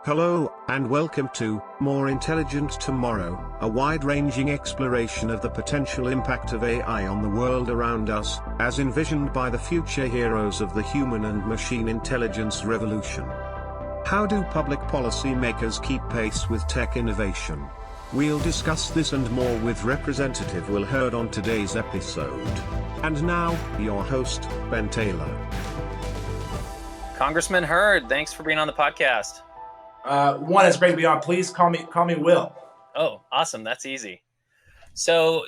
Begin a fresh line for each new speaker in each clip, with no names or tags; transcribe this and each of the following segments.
Hello, and welcome to More Intelligent Tomorrow, a wide-ranging exploration of the potential impact of AI on the world around us, as envisioned by the future heroes of the human and machine intelligence revolution. How do public policy makers keep pace with tech innovation? We'll discuss this and more with Representative Will Hurd on today's episode. And now, your host, Ben Taylor.
Congressman Hurd, thanks for being on the podcast.
One, it's great to be on. Please call me Will.
Oh, awesome. That's easy. So,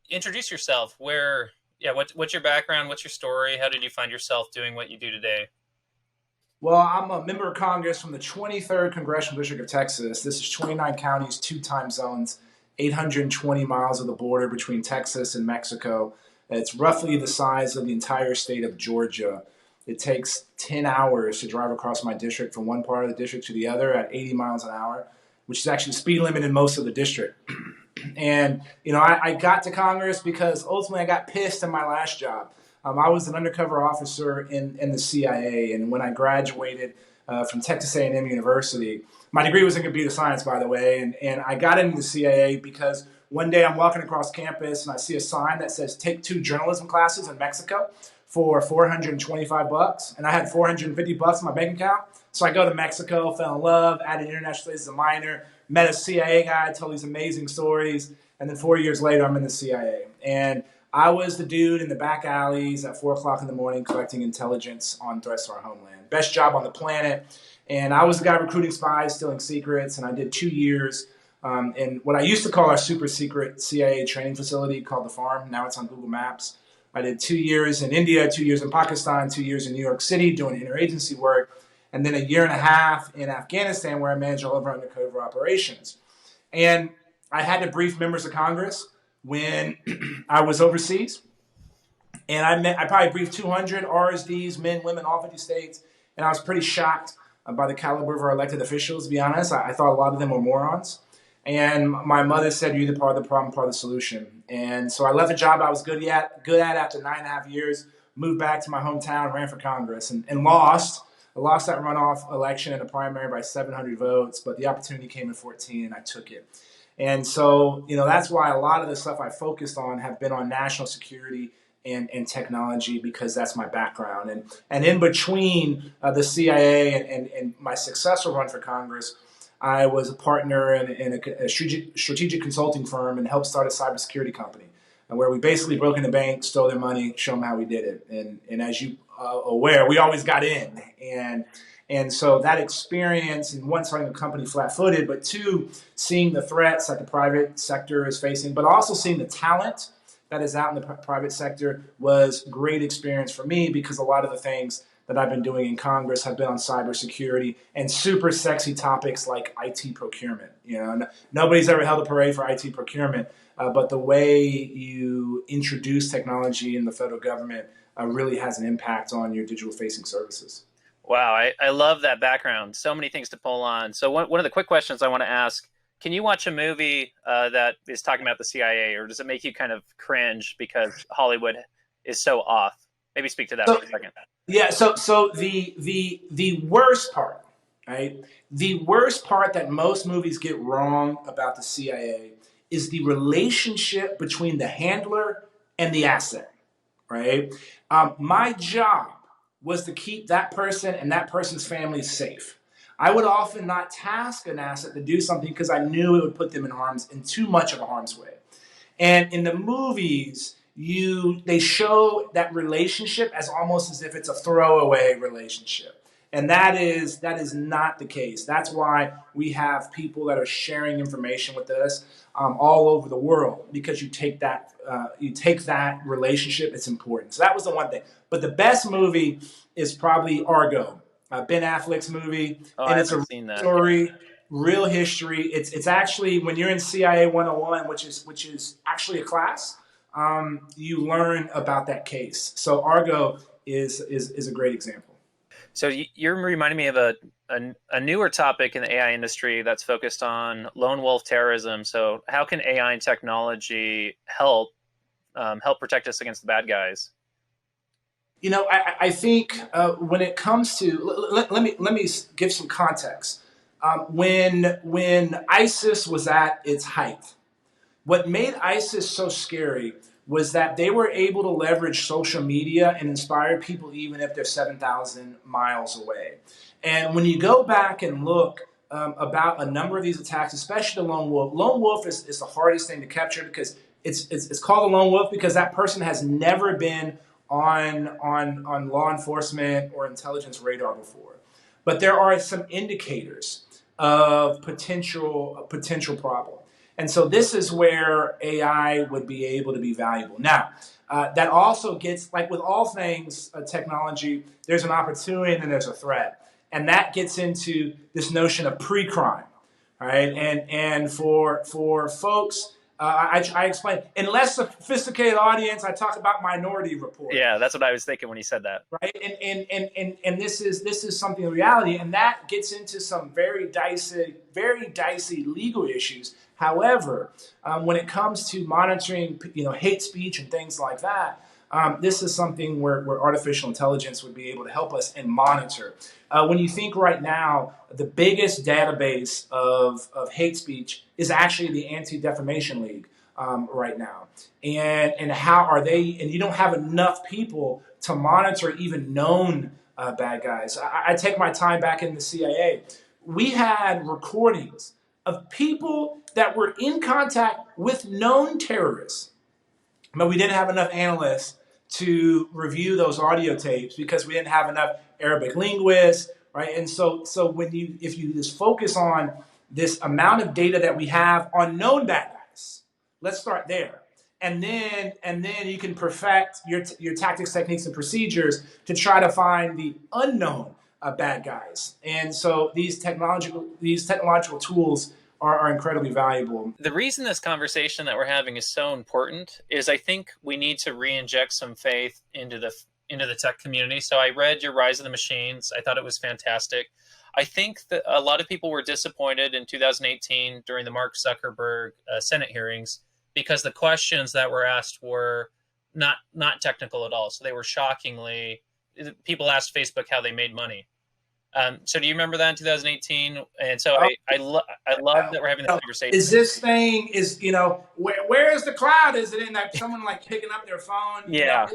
introduce yourself. What's your background? What's your story? How did you find yourself doing what you do today?
Well, I'm a member of Congress from the 23rd Congressional District of Texas. This is 29 counties, 2 time zones, 820 miles of the border between Texas and Mexico. It's roughly the size of the entire state of Georgia. It takes 10 hours to drive across my district from one part of the district to the other at 80 miles an hour, which is actually the speed limit in most of the district. And, I got to Congress because ultimately I got pissed in my last job. I was an undercover officer in the CIA. And when I graduated from Texas A&M University, my degree was in computer science, by the way. And I got into the CIA because one day I'm walking across campus and I see a sign that says, take 2 journalism classes in Mexico for $425, and I had $450 in my bank account. So I go to Mexico, fell in love, added international studies as a minor, met a CIA guy, told these amazing stories, and then 4 years later, I'm in the CIA. And I was the dude in the back alleys at 4 o'clock in the morning collecting intelligence on threats to our homeland. Best job on the planet. And I was the guy recruiting spies, stealing secrets, and I did 2 years in what I used to call our super secret CIA training facility called the Farm. Now it's on Google Maps. I did 2 years in India, 2 years in Pakistan, 2 years in New York City doing interagency work, and then 1.5 years in Afghanistan where I managed all of our undercover operations. And I had to brief members of Congress when I was overseas. And I probably briefed 200 RSDs, men, women, all 50 states, and I was pretty shocked by the caliber of our elected officials, to be honest. I thought a lot of them were morons. And my mother said, you're either part of the problem, part of the solution. And so I left a job I was good at after 9.5 years, moved back to my hometown, ran for Congress, and lost. I lost that runoff election in a primary by 700 votes, but the opportunity came in 2014, and I took it. And so, that's why a lot of the stuff I focused on have been on national security and technology, because that's my background. And in between the CIA and my successful run for Congress, I was a partner in a strategic consulting firm and helped start a cybersecurity company, where we basically broke into banks, stole their money, show them how we did it. And as you are aware, we always got in. And so that experience, and one, starting a company flat-footed, but 2, seeing the threats that the private sector is facing, but also seeing the talent that is out in the private sector was great experience for me, because a lot of the things that I've been doing in Congress have been on cybersecurity and super sexy topics like IT procurement. Nobody's ever held a parade for IT procurement, but the way you introduce technology in the federal government really has an impact on your digital-facing services.
Wow, I love that background. So many things to pull on. So one of the quick questions I want to ask, can you watch a movie that is talking about the CIA, or does it make you kind of cringe because Hollywood is so off? Maybe speak to that for a second.
Yeah, so the worst part, right? The worst part that most movies get wrong about the CIA is the relationship between the handler and the asset, right? My job was to keep that person and that person's family safe. I would often not task an asset to do something because I knew it would put them in too much of a harm's way. And in the movies, they show that relationship as almost as if it's a throwaway relationship. And that is not the case. That's why we have people that are sharing information with us all over the world, because you take that relationship, it's important. So that was the one thing. But the best movie is probably Argo, Ben Affleck's movie.
And it's a
story, real history. It's actually, when you're in CIA 101, which is actually a class, you learn about that case. So Argo is a great example.
So you're reminding me of a newer topic in the AI industry that's focused on lone wolf terrorism. So how can AI and technology help protect us against the bad guys?
I think when it comes to, let me give some context. When ISIS was at its height, what made ISIS so scary was that they were able to leverage social media and inspire people even if they're 7,000 miles away. And when you go back and look about a number of these attacks, especially the lone wolf is the hardest thing to capture because it's called a lone wolf because that person has never been on law enforcement or intelligence radar before. But there are some indicators of potential problem. And so this is where AI would be able to be valuable. Now, that also gets, like with all things technology, there's an opportunity and then there's a threat. And that gets into this notion of pre-crime, right? And for folks, I explain, in less sophisticated audience, I talk about Minority Report.
Yeah, that's what I was thinking when you said that.
Right, and this is something of reality, and that gets into some very dicey legal issues. However, when it comes to monitoring, hate speech and things like that, this is something where artificial intelligence would be able to help us and monitor. When you think right now, the biggest database of hate speech is actually the Anti-Defamation League right now. And how are they, and you don't have enough people to monitor even known bad guys. I take my time back in the CIA. We had recordings of people that were in contact with known terrorists, but we didn't have enough analysts to review those audio tapes because we didn't have enough Arabic linguists, right? And so if you just focus on this amount of data that we have on known bad guys, let's start there. And then you can perfect your tactics, techniques, and procedures to try to find the unknown bad guys. And so these technological tools are incredibly valuable.
The reason this conversation that we're having is so important is I think we need to re-inject some faith into the tech community. So I read your Rise of the Machines. I thought it was fantastic. I think that a lot of people were disappointed in 2018 during the Mark Zuckerberg Senate hearings because the questions that were asked were not technical at all. So they were shockingly, people asked Facebook how they made money. So do you remember that in 2018? And so I love that we're having this conversation.
Is this thing where is the cloud? Is it in that someone like picking up their phone?
Yeah.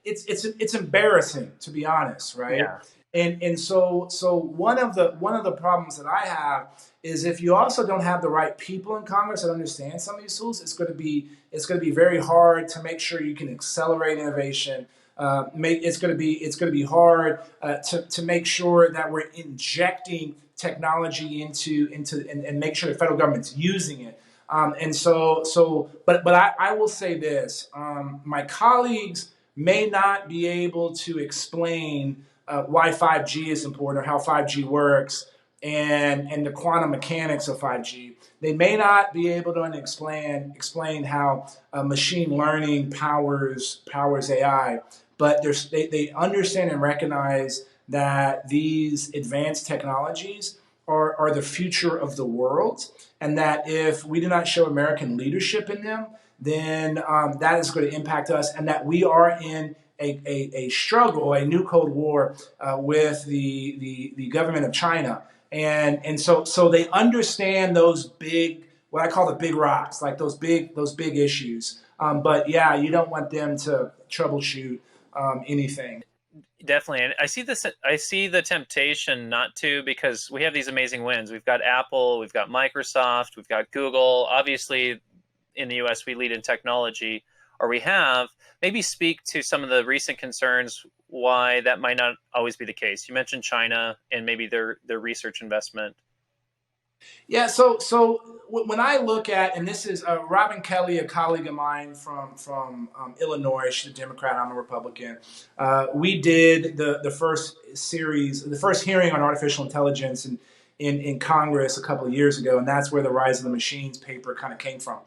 It's embarrassing, to be honest, right?
Yeah.
And so one of the problems that I have is if you also don't have the right people in Congress that understand some of these tools, it's going to be very hard to make sure you can accelerate innovation. It's going to be hard to make sure that we're injecting technology into and make sure the federal government's using it. But I will say this: my colleagues may not be able to explain why 5G is important or how 5G works and the quantum mechanics of 5G. They may not be able to explain how machine learning powers AI, but they understand and recognize that these advanced technologies are the future of the world, and that if we do not show American leadership in them, then that is going to impact us, and that we are in a struggle, a new Cold War with the government of China. And so they understand those big, what I call the big rocks, like those big issues. But yeah, you don't want them to troubleshoot anything.
Definitely. And I see the temptation not to, because we have these amazing wins. We've got Apple, we've got Microsoft, we've got Google. Obviously, in the US, we lead in technology, or we have. Maybe speak to some of the recent concerns why that might not always be the case. You mentioned China and maybe their research investment.
Yeah, so when I look at, and this is Robin Kelly, a colleague of mine from Illinois, she's a Democrat, I'm a Republican. We did the first hearing on artificial intelligence in Congress a couple of years ago, and that's where the Rise of the Machines paper kind of came from.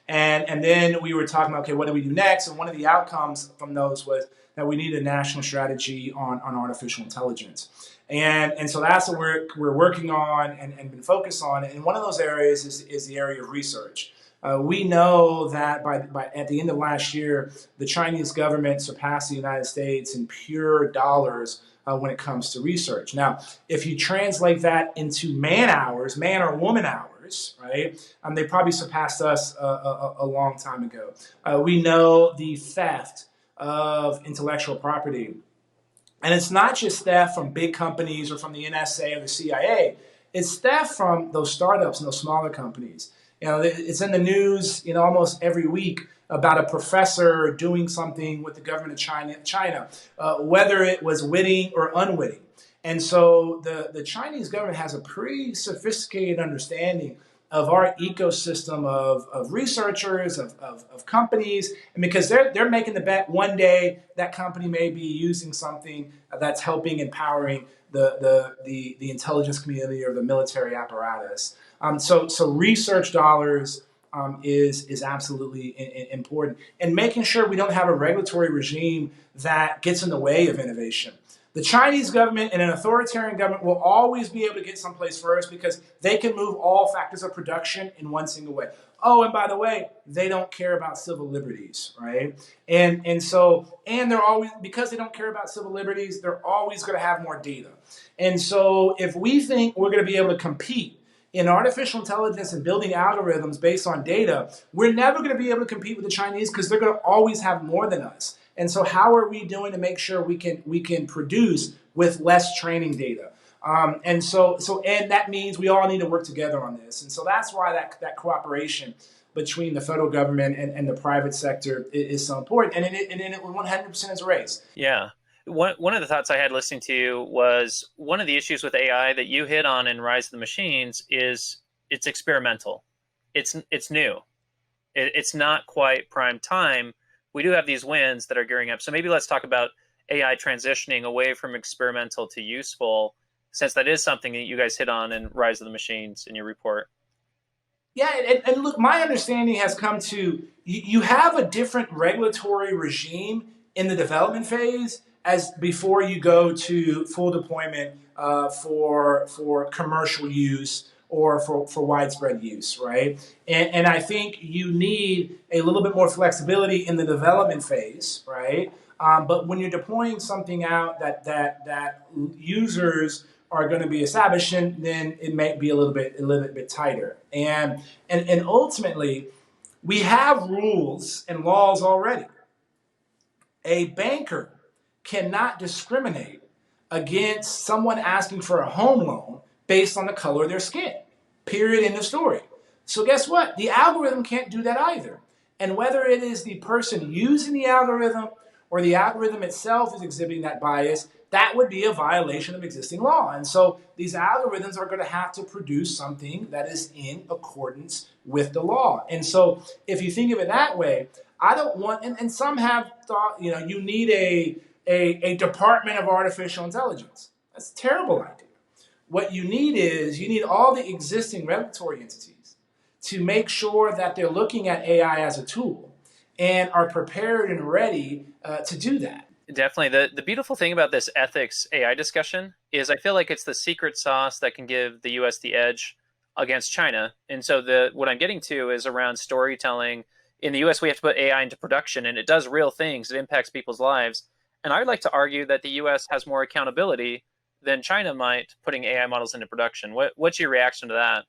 And then we were talking about, okay, what do we do next? And one of the outcomes from those was that we need a national strategy on artificial intelligence. And so that's what we're working on and been focused on. And one of those areas is the area of research. We know that by at the end of last year, the Chinese government surpassed the United States in pure dollars when it comes to research. Now, if you translate that into man hours, man or woman hours, right? They probably surpassed us a long time ago. We know the theft of intellectual property. And it's not just theft from big companies or from the NSA or the CIA. It's theft from those startups and those smaller companies. It's in the news, almost every week about a professor doing something with the government of China, whether it was witting or unwitting. And so the Chinese government has a pretty sophisticated understanding of our ecosystem of researchers, of companies, and because they're making the bet one day that company may be using something that's helping empowering the intelligence community or the military apparatus. So research dollars is absolutely important, and making sure we don't have a regulatory regime that gets in the way of innovation. The Chinese government and an authoritarian government will always be able to get someplace first because they can move all factors of production in one single way. Oh, and by the way, they don't care about civil liberties, right? And they're always, because they don't care about civil liberties, they're always going to have more data. And so if we think we're going to be able to compete in artificial intelligence and building algorithms based on data, we're never going to be able to compete with the Chinese because they're going to always have more than us. And so how are we doing to make sure we can produce with less training data? And that means we all need to work together on this. And so that's why that cooperation between the federal government and the private sector is so important. And it 100% is a race.
Yeah. One of the thoughts I had listening to you was one of the issues with AI that you hit on in Rise of the Machines is it's experimental. It's new. It's not quite prime time. We do have these wins that are gearing up. So maybe let's talk about AI transitioning away from experimental to useful, since that is something that you guys hit on in Rise of the Machines in your report.
Yeah, and look, my understanding has come to, you have a different regulatory regime in the development phase as before you go to full deployment for commercial use or for widespread use, right? And I think you need a little bit more flexibility in the development phase, right? But when you're deploying something out that users are going to be establishing, then it may be a little bit tighter. And ultimately, we have rules and laws already. A banker cannot discriminate against someone asking for a home loan based on the color of their skin. Period. End of story. So guess what? The algorithm can't do that either. And whether it is the person using the algorithm or the algorithm itself is exhibiting that bias, that would be a violation of existing law. And so these algorithms are going to have to produce something that is in accordance with the law. And so if you think of it that way, I don't want, and some have thought, you need a Department of Artificial Intelligence. That's a terrible idea. What you need all the existing regulatory entities to make sure that they're looking at AI as a tool and are prepared and ready to do that.
Definitely. The beautiful thing about this ethics AI discussion is I feel like it's the secret sauce that can give the US the edge against China. And so what I'm getting to is around storytelling. In the US, we have to put AI into production, and it does real things. It impacts people's lives. And I'd like to argue that the US has more accountability than China might putting AI models into production. What's your reaction to that?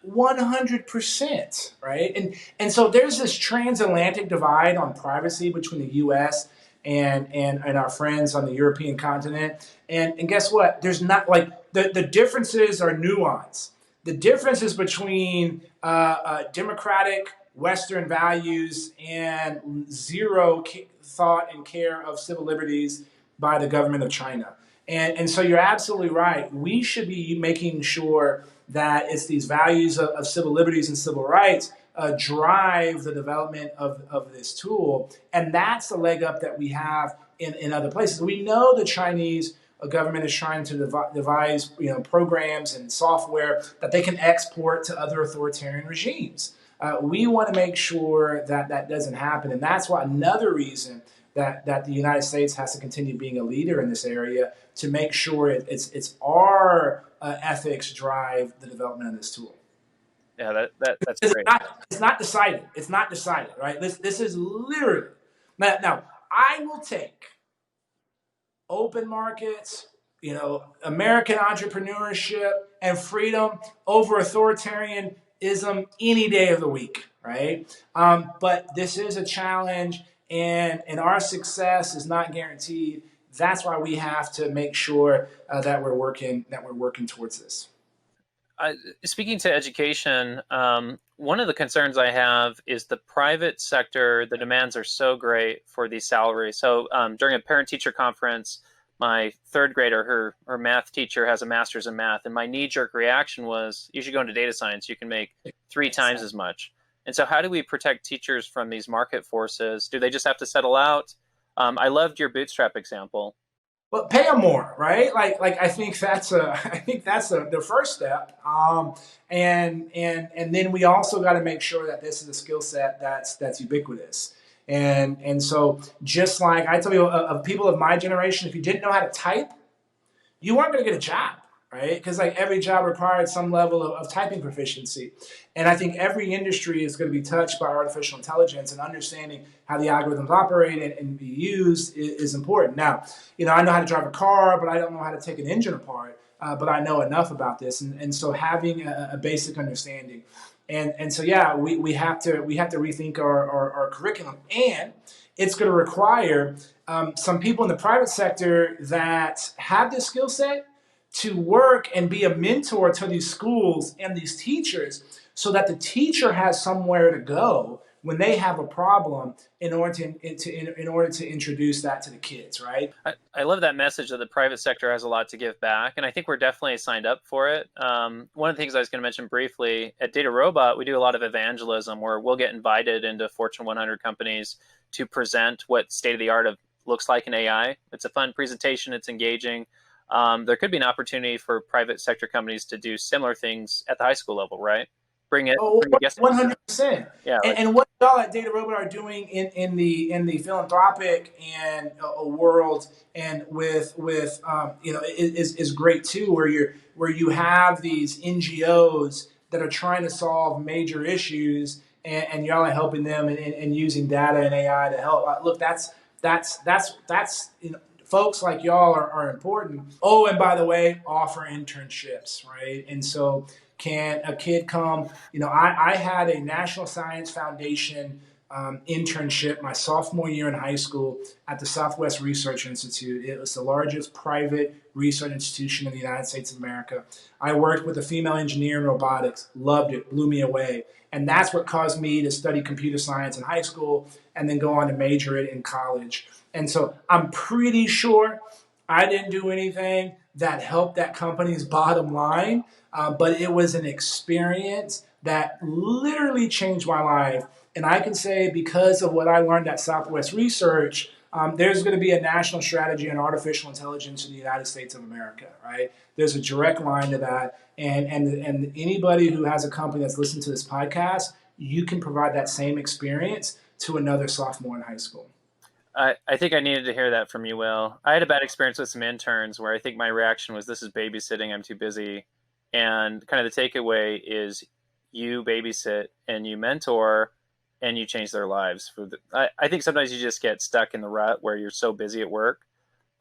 100%, right? And so there's this transatlantic divide on privacy between the US and our friends on the European continent. And guess what? There's not, like, the differences are nuanced. The differences between democratic Western values and zero thought and care of civil liberties by the government of China. And so you're absolutely right. We should be making sure that it's these values of civil liberties and civil rights drive the development of this tool. And that's the leg up that we have in other places. We know the Chinese government is trying to devise programs and software that they can export to other authoritarian regimes. We want to make sure that that doesn't happen. And that's why another reason that the United States has to continue being a leader in this area to make sure it's our ethics drive the development of this tool.
Yeah, that's great.
It's not decided. It's not decided, right? This is literally now. I will take open markets, American entrepreneurship and freedom over authoritarianism any day of the week, right? But this is a challenge, and our success is not guaranteed. That's why we have to make sure that we're working towards this.
Speaking to education, one of the concerns I have is the private sector. The demands are so great for these salaries. So during a parent-teacher conference, my third grader, her math teacher has a master's in math, and my knee-jerk reaction was, you should go into data science. You can make 3 times as much. And so how do we protect teachers from these market forces? Do they just have to settle out? I loved your bootstrap example.
But pay them more, right? Like I think that's the first step. And then we also got to make sure that this is a skill set that's ubiquitous. And so just like I tell you, of people of my generation, if you didn't know how to type, you weren't going to get a job, right? Because like every job required some level of typing proficiency. And I think every industry is going to be touched by artificial intelligence, and understanding how the algorithms operate and be used is important. Now, I know how to drive a car, but I don't know how to take an engine apart. But I know enough about this, and so having a basic understanding, and so yeah, we have to rethink our curriculum, and it's going to require some people in the private sector that have this skill set to work and be a mentor to these schools and these teachers, so that the teacher has somewhere to go when they have a problem, in order to introduce that to the kids, right?
I love that message that the private sector has a lot to give back, and I think we're definitely signed up for it. One of the things I was going to mention briefly, at DataRobot, we do a lot of evangelism where we'll get invited into Fortune 100 companies to present what state-of-the-art looks like in AI. It's a fun presentation. It's engaging. There could be an opportunity for private sector companies to do similar things at the high school level, right? Bring
100%.
Yeah,
and what y'all at DataRobot are doing in the philanthropic and world, and with is great too, where you have these NGOs that are trying to solve major issues, and y'all are helping them and using data and AI to help. Look, that's folks like y'all are important. Oh, and by the way, offer internships, right? And so, can a kid come? I had a National Science Foundation internship my sophomore year in high school at the Southwest Research Institute. It was the largest private research institution in the United States of America. I worked with a female engineer in robotics, loved it, blew me away. And that's what caused me to study computer science in high school and then go on to major it in college. And so I'm pretty sure I didn't do anything that helped that company's bottom line, but it was an experience that literally changed my life. And I can say, because of what I learned at Southwest Research, there's going to be a national strategy on artificial intelligence in the United States of America, right? There's a direct line to that. And anybody who has a company that's listened to this podcast, you can provide that same experience to another sophomore in high school.
I think I needed to hear that from you, Will. I had a bad experience with some interns where I think my reaction was, this is babysitting, I'm too busy. And kind of the takeaway is, you babysit and you mentor and you change their lives. I think sometimes you just get stuck in the rut where you're so busy at work.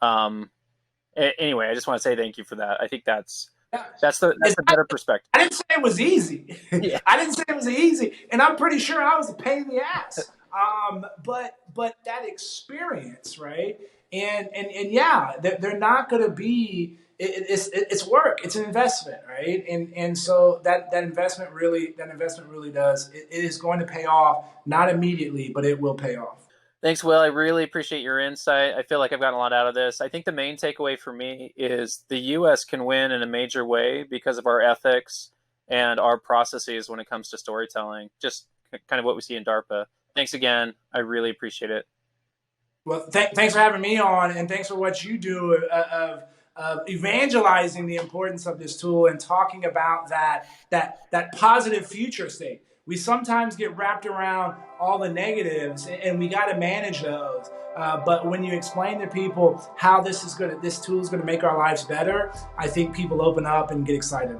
Anyway, I just want to say thank you for that. I think that's the better perspective.
I didn't say it was easy.
Yeah.
I didn't say it was easy. And I'm pretty sure I was a pain in the ass. But that experience, right? And yeah, they're not going to be. It's work. It's an investment, right? And so that investment really does. It is going to pay off, not immediately, but it will pay off.
Thanks, Will. I really appreciate your insight. I feel like I've gotten a lot out of this. I think the main takeaway for me is the U.S. can win in a major way because of our ethics and our processes when it comes to storytelling. Just kind of what we see in DARPA. Thanks again. I really appreciate it.
Well, thanks for having me on, and thanks for what you do of evangelizing the importance of this tool and talking about that positive future state. We sometimes get wrapped around all the negatives, and we got to manage those. But when you explain to people how this tool is going to make our lives better, I think people open up and get excited.